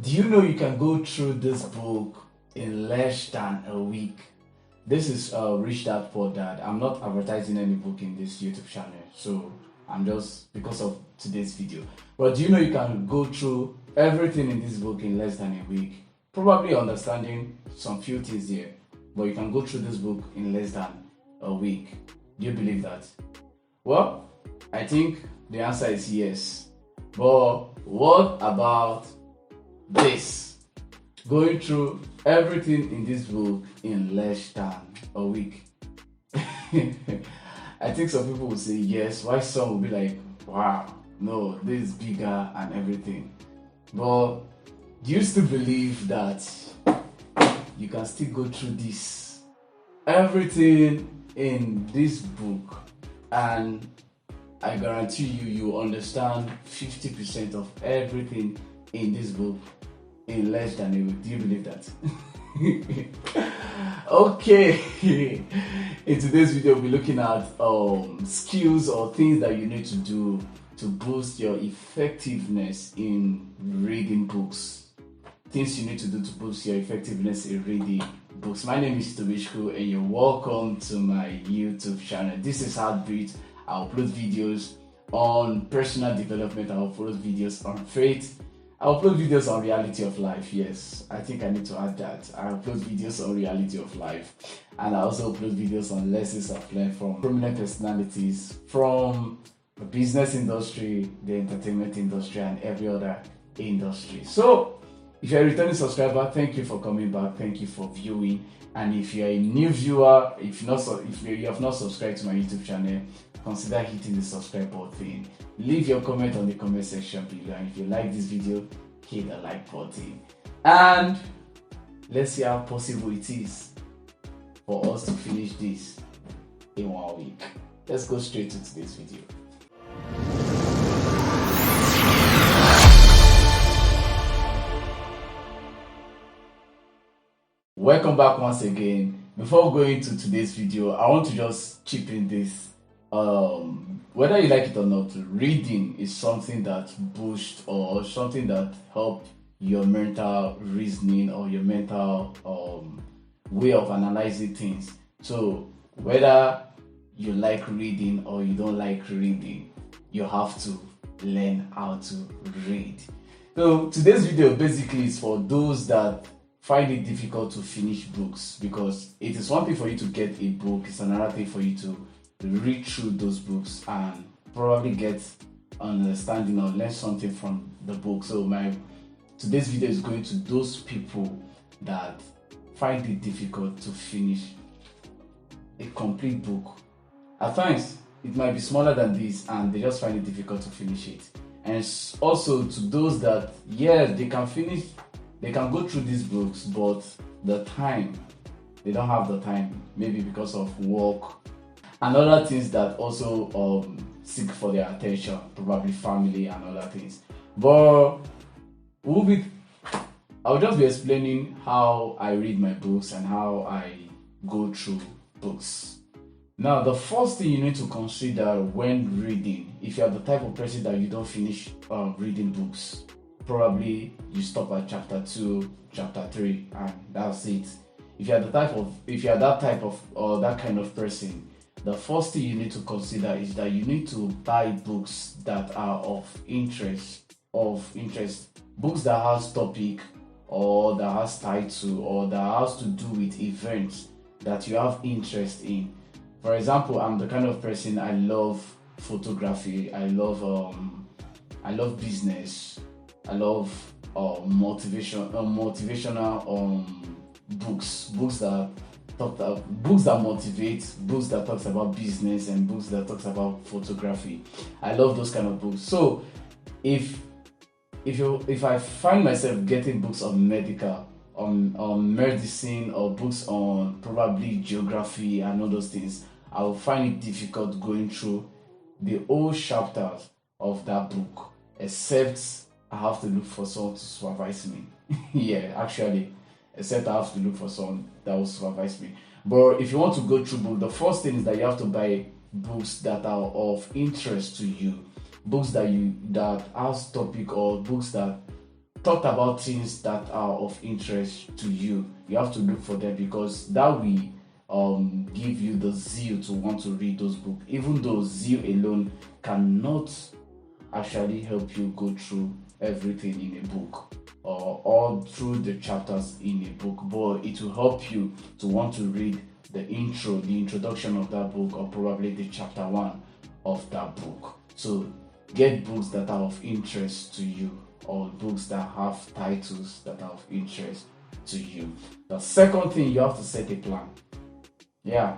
Do you know you can go through this book in less than a week? This is Rich Dad Poor Dad. I'm not advertising any book in this YouTube channel, so I'm just because of today's video. But do you know you can go through everything in this book in less than a week? Probably understanding some few things here, but you can go through this book in less than a week. Do you believe that? Well, I think the answer is yes. But what about this? Going through everything in this book in less than a week. I think some people will say yes, while some will be like, wow, no, this is bigger and everything. But do you still believe that you can still go through this? Everything in this book, and I guarantee you understand 50% of everything in this book in less than a week. Do you believe that? Okay. In today's video, we'll be looking at skills or things that you need to do to boost your effectiveness in reading books. Things you need to do to boost your effectiveness in reading books. My name is Tobishku and you're welcome to my YouTube channel. This is Heartbeat. I upload videos on personal development. I upload videos on faith. I upload videos on reality of life. Yes, I think I need to add that. I upload videos on reality of life. And I also upload videos on lessons I've learned from prominent personalities from the business industry, the entertainment industry, and every other industry. So, if you're a returning subscriber, thank you for coming back. Thank you for viewing. And if you're a new viewer, if you have not subscribed to my YouTube channel, consider hitting the subscribe button. Leave your comment on the comment section below, and if you like this video, hit the like button. And let's see how possible it is for us to finish this in 1 week. Let's go straight to today's video. Welcome back once again. Before going to today's video, I want to just chip in this. Whether you like it or not, reading is something that boosts or something that helps your mental reasoning or your mental way of analyzing things. So whether you like reading or you don't like reading, you have to learn how to read. So today's video basically is for those that find it difficult to finish books, because it is one thing for you to get a book, it's another thing for you to read through those books and probably get an understanding or learn something from the book. So today's video is going to those people that find it difficult to finish a complete book. At times it might be smaller than this and they just find it difficult to finish it. And also to those that, yes, they can go through these books, but they don't have the time, maybe because of work and other things that also seek for their attention, probably family and other things. But I'll just be explaining how I read my books and how I go through books. Now, the first thing you need to consider when reading, if you are the type of person that you don't finish reading books, probably you stop at chapter 2, chapter 3, and that's it. If you are that type of or that kind of person, the first thing you need to consider is that you need to buy books that are of interest, books that has topic or that has title or that has to do with events that you have interest in. For example, I'm the kind of person, I love photography, I love business, I love motivational books that motivate, books that talks about business, and books that talks about photography. I love those kind of books. So if I find myself getting books on medicine or books on probably geography and all those things, I will find it difficult going through the whole chapters of that book, except I have to look for someone to supervise me. Yeah, actually, except I have to look for someone that will supervise me. But if you want to go through books, the first thing is that you have to buy books that are of interest to you, books that has topic, or books that talked about things that are of interest to you. You have to look for them, because that will give you the zeal to want to read those books, even though zeal alone cannot actually help you go through everything in a book or all through the chapters in a book, but it will help you to want to read the introduction of that book, or probably the chapter 1 of that book. So get books that are of interest to you, or books that have titles that are of interest to you. The second thing, you have to set a plan. Yeah,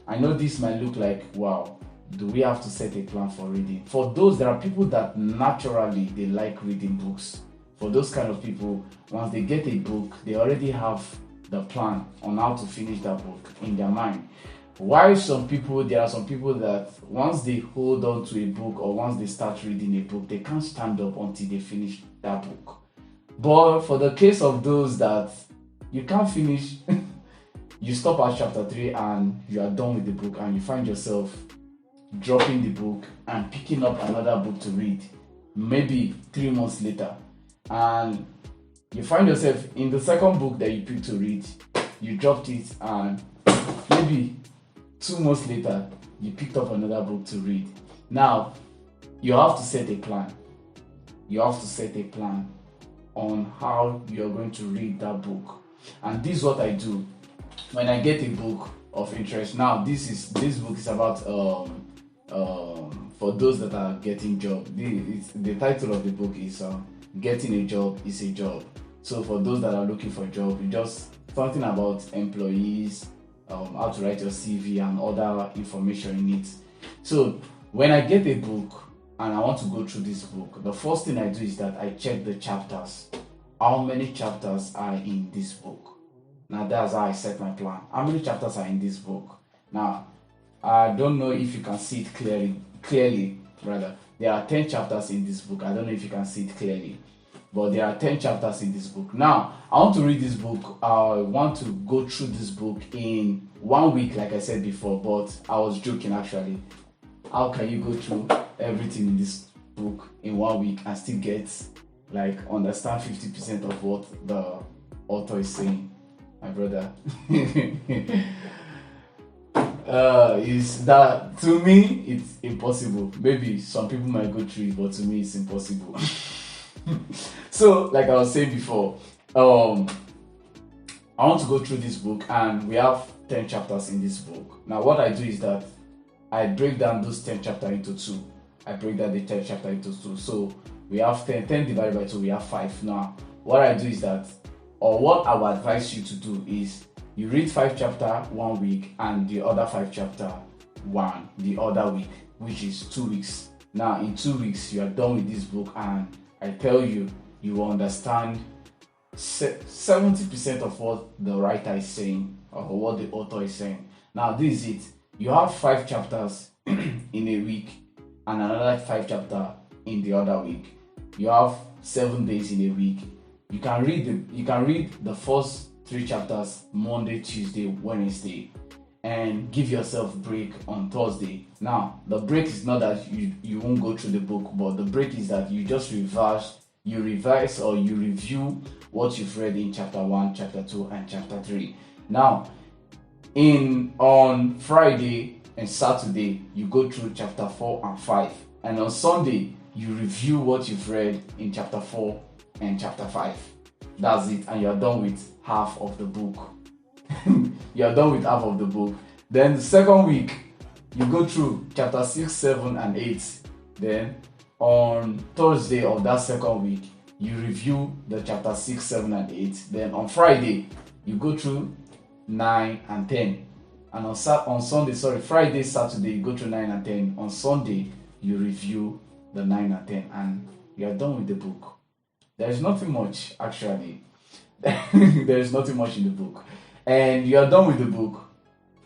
I know this might look like, wow, do we have to set a plan for reading? For those, there are people that naturally they like reading books. For those kind of people, once they get a book, they already have the plan on how to finish that book in their mind. While there are some people that once they hold on to a book, or once they start reading a book, they can't stand up until they finish that book. But for the case of those that you can't finish, you stop at chapter 3 and you are done with the book, and you find yourself dropping the book and picking up another book to read, maybe 3 months later, and you find yourself in the second book that you picked to read, you dropped it, and maybe 2 months later you picked up another book to read. Now you have to set a plan. You have to set a plan on how you're going to read that book. And this is what I do when I get a book of interest. Now this book is about for those that are getting job. The title of the book is Getting a Job is a Job. So for those that are looking for a job, it's just something about employees, how to write your CV and other information in it. So when I get a book and I want to go through this book, the first thing I do is that I check the chapters. How many chapters are in this book? Now that's how I set my plan. How many chapters are in this book? Now, I don't know if you can see it clearly, rather. There are 10 chapters in this book. I don't know if you can see it clearly, but there are 10 chapters in this book. Now, I want to read this book. I want to go through this book in 1 week, like I said before, but I was joking actually. How can you go through everything in this book in 1 week and still understand 50% of what the author is saying? My brother. Is that, to me, it's impossible. Maybe some people might go through it, but to me it's impossible. So like I was saying before, I want to go through this book, and we have 10 chapters in this book. Now what I do is that I break down those 10 chapters into 2. I break down the 10 chapter into 2. So we have 10 divided by 2, we have 5. Now what I do is that, or what I would advise you to do is, you read 5 chapter 1 week and the other 5 chapter the other week, which is 2 weeks. Now in 2 weeks you are done with this book, and I tell you, you will understand 70% of what the writer is saying, or what the author is saying. Now this is it. You have 5 chapters in a week and another 5 chapter in the other week. You have 7 days in a week. You can read the first 3 chapters Monday, Tuesday, Wednesday, and give yourself a break on Thursday. Now the break is not that you won't go through the book, but the break is that you just revise or you review what you've read in chapter 1, chapter 2, and chapter 3. Now on Friday and Saturday you go through chapter 4 and 5, and on Sunday you review what you've read in chapter 4 and chapter 5. That's it, and you're done with half of the book. You're done with half of the book. Then the second week you go through chapter 6, 7, and 8. Then on Thursday of that second week you review the chapter 6, 7, and 8. Then on Friday you go through 9 and 10. And on Sunday, Friday, Saturday you go through 9 and 10. On Sunday you review the 9 and 10, and you're done with the book. There's nothing much actually. There's nothing much in the book, and you're done with the book,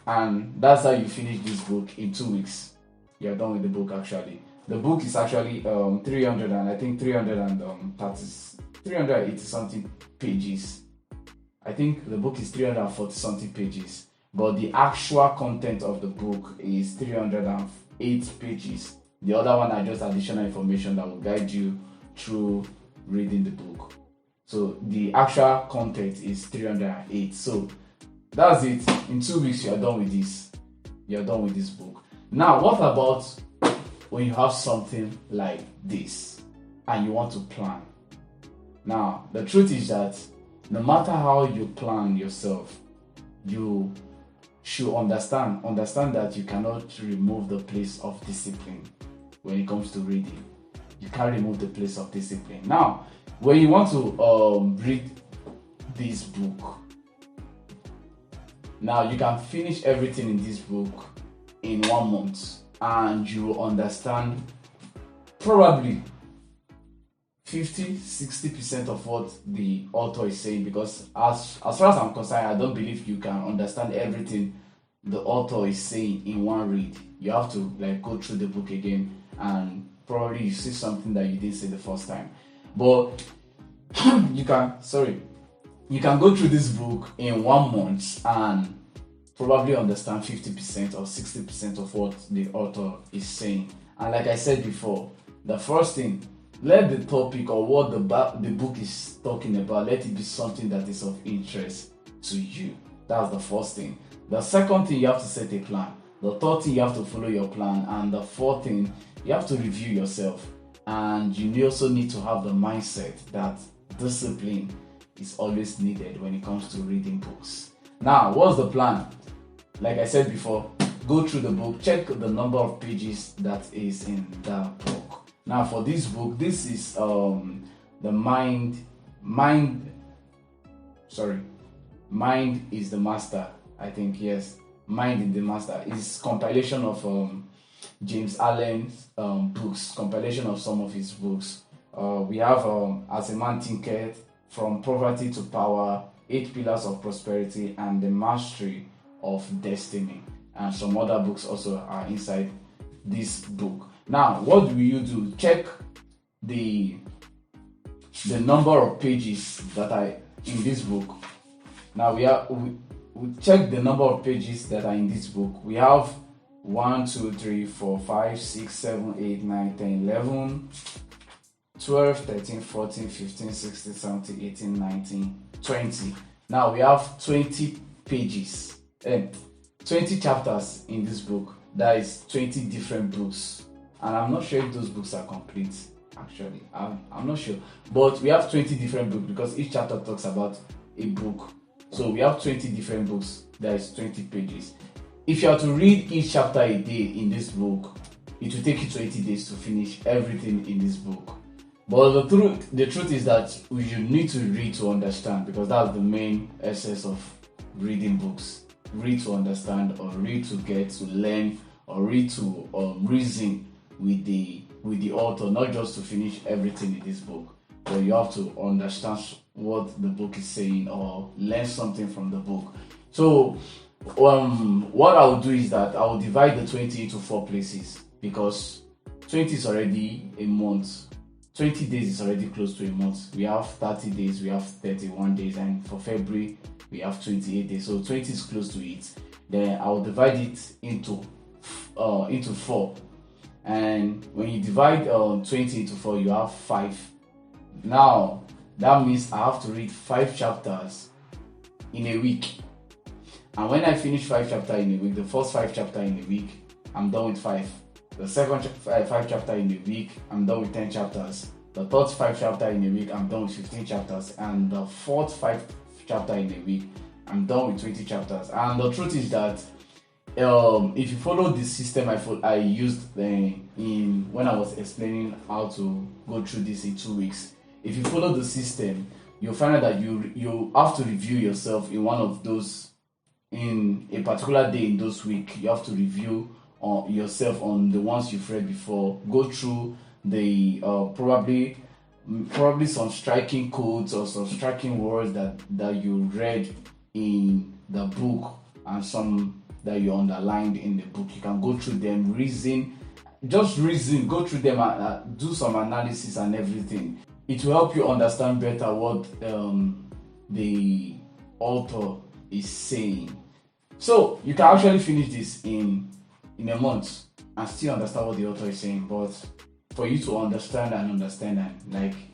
and that's how you finish this book in 2 weeks. You're done with the book actually. The book is actually 380 something pages. I think the book is 340 something pages, but the actual content of the book is 308 pages. The other one are just additional information that will guide you through reading the book. So the actual content is 308. So that's it. In 2 weeks, you are done with this. You are done with this book. Now, what about when you have something like this and you want to plan? Now, the truth is that no matter how you plan yourself, you should understand that you cannot remove the place of discipline when it comes to reading. You can't remove the place of discipline. Now, when you want to read this book, now you can finish everything in this book in 1 month, and you will understand probably 50-60% of what the author is saying, because as far as I'm concerned, I don't believe you can understand everything the author is saying in one read. You have to go through the book again, and probably you see something that you didn't see the first time. But you can go through this book in 1 month and probably understand 50% or 60% of what the author is saying. And like I said before, the first thing, let the topic or what the book is talking about, let it be something that is of interest to you. That's the first thing. The second thing, you have to set a plan. The third thing, you have to follow your plan. And the fourth thing, you have to review yourself. And you also need to have the mindset that discipline is always needed when it comes to reading books. Now, what's the plan? Like I said before, go through the book, check the number of pages that is in the book. Now, for this book, this is the Mind is the Master. I think, yes, Mind is the Master. It's compilation of James Allen's books, compilation of some of his books. We have As a Man Thinketh, From Poverty to Power, 8 Pillars of Prosperity, and The Mastery of Destiny. And some other books also are inside this book. Now, what do you do? Check the number of pages that are in this book. Now we check the number of pages that are in this book. We have 1, 2, 3, 4, 5, 6, 7, 8, 9, 10, 11, 12, 13, 14, 15, 16, 17, 18, 19, 20. Now we have 20 pages, 20 chapters in this book. That is 20 different books. And I'm not sure if those books are complete, actually. I'm not sure. But we have 20 different books because each chapter talks about a book. So we have 20 different books. That is 20 pages. If you are to read each chapter a day in this book, it will take you 20 days to finish everything in this book. But the truth is that you need to read to understand, because that's the main essence of reading books. Read to understand, or read to get to learn, or read to reason with the author, not just to finish everything in this book, but you have to understand what the book is saying or learn something from the book. So what I will do is that I will divide the 20 into 4 places, because 20 is already a month. 20 days is already close to a month. We have 30 days, we have 31 days, and for February we have 28 days. So 20 is close to it. Then I will divide it into 4. And when you divide 20 into 4, you have 5. Now that means I have to read 5 chapters in a week. And when I finish 5 chapters in a week, the first 5 chapters in a week, I'm done with 5. The second 5 chapters in a week, I'm done with 10 chapters. The third 5 chapters in a week, I'm done with 15 chapters. And the fourth 5 chapters in a week, I'm done with 20 chapters. And the truth is that if you follow the system I used when I was explaining how to go through this in 2 weeks, if you follow the system, you'll find out that you have to review yourself in one of those, in a particular day in those weeks. You have to review yourself on the ones you've read before. Go through the probably some striking quotes or some striking words that you read in the book, and some that you underlined in the book. You can go through them, go through them and do some analysis and everything. It will help you understand better what the author is saying. So you can actually finish this in a month and still understand what the author is saying. But for you to understand and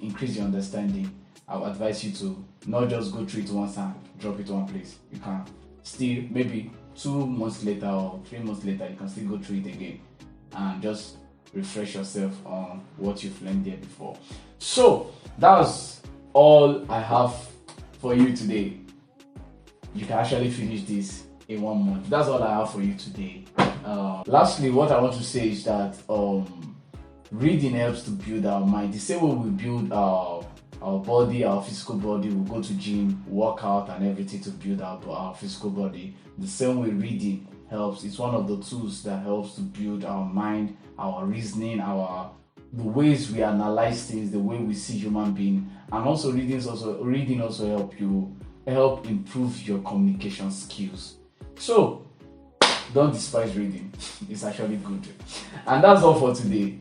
increase your understanding, I would advise you to not just go through it once and drop it one place. You can still, maybe 2 months later or 3 months later, you can still go through it again and just refresh yourself on what you've learned there before. So that's all I have for you today. You can actually finish this in 1 month. That's all I have for you today. Lastly, what I want to say is that reading helps to build our mind. The same way we build our body, our physical body, we go to gym, work out and everything to build our physical body. The same way reading helps. It's one of the tools that helps to build our mind, our reasoning, the ways we analyze things, the way we see human being. And also reading also help improve your communication skills. So don't despise reading. It's actually good. And that's all for today.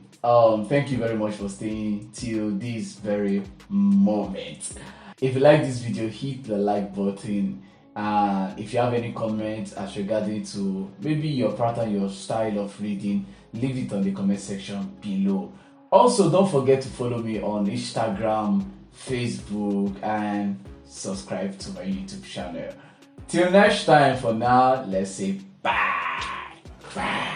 Thank you very much for staying till this very moment. If you like this video, hit the like button. If you have any comments as regarding to maybe your pattern, your style of reading, leave it on the comment section below. Also, don't forget to follow me on Instagram, Facebook, and subscribe to my YouTube channel. Till next time, for now, let's say bye. Bye.